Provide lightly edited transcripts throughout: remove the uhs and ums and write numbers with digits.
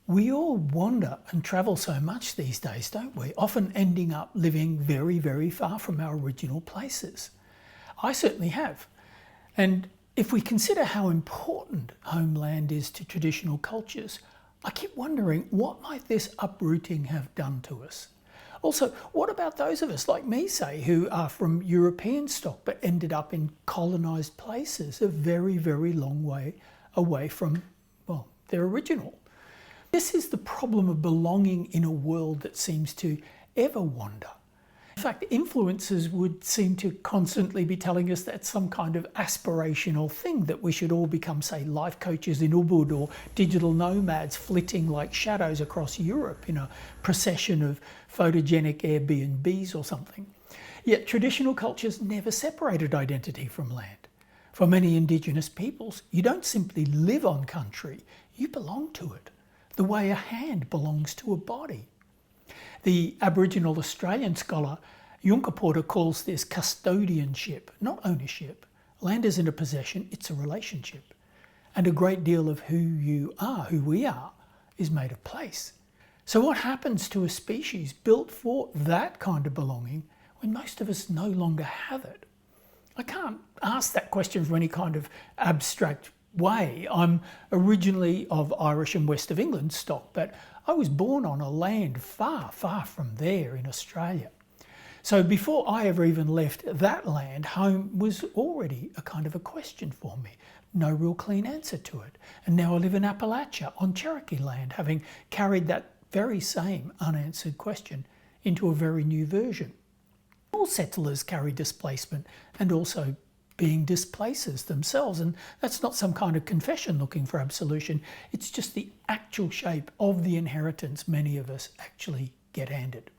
We all wander and travel so much these days, don't we? Often ending up living very, very far from our original places. I certainly have. And if we consider how important homeland is to traditional cultures, I keep wondering, what might this uprooting have done to us? Also, what about those of us like me, say, who are from European stock but ended up in colonized places a very, very long way away from, well, their original? This is the problem of belonging in a world that seems to ever wander. In fact, influencers would seem to constantly be telling us that's some kind of aspirational thing, that we should all become, say, life coaches in Ubud or digital nomads flitting like shadows across Europe in a procession of photogenic Airbnbs or something. Yet traditional cultures never separated identity from land. For many Indigenous peoples, you don't simply live on country, you belong to it, the way a hand belongs to a body. The Aboriginal Australian scholar Junker Porter calls this custodianship, not ownership. Land isn't a possession, it's a relationship. And a great deal of who you are, who we are, is made of place. So what happens to a species built for that kind of belonging when most of us no longer have it? I can't ask that question from any kind of abstract way. I'm originally of Irish and West of England stock, but I was born on a land far, far from there in Australia. So before I ever even left that land, home was already a kind of a question for me. No real clean answer to it. And now I live in Appalachia on Cherokee land, having carried that very same unanswered question into a very new version. All settlers carry displacement and also being displacers themselves, and that's not some kind of confession looking for absolution. It's just the actual shape of the inheritance many of us actually get handed.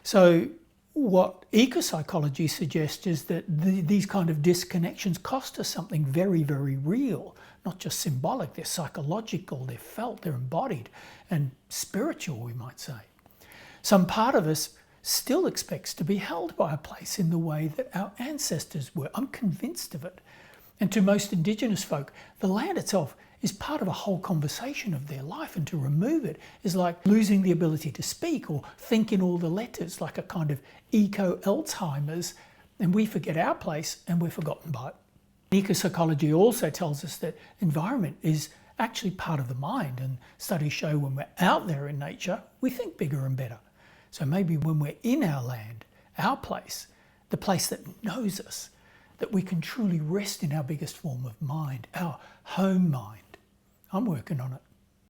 So what ecopsychology suggests is that these kind of disconnections cost us something very, very real, not just symbolic. They're psychological, they're felt, they're embodied, and spiritual, we might say. Some part of us still expects to be held by a place in the way that our ancestors were. I'm convinced of it. And to most Indigenous folk, the land itself is part of a whole conversation of their life, and to remove it is like losing the ability to speak or think in all the letters, like a kind of eco-Alzheimer's, and we forget our place and we're forgotten by it. Ecopsychology also tells us that environment is actually part of the mind, and studies show when we're out there in nature, we think bigger and better. So maybe when we're in our land, our place, the place that knows us, that we can truly rest in our biggest form of mind, our home mind. I'm working on it.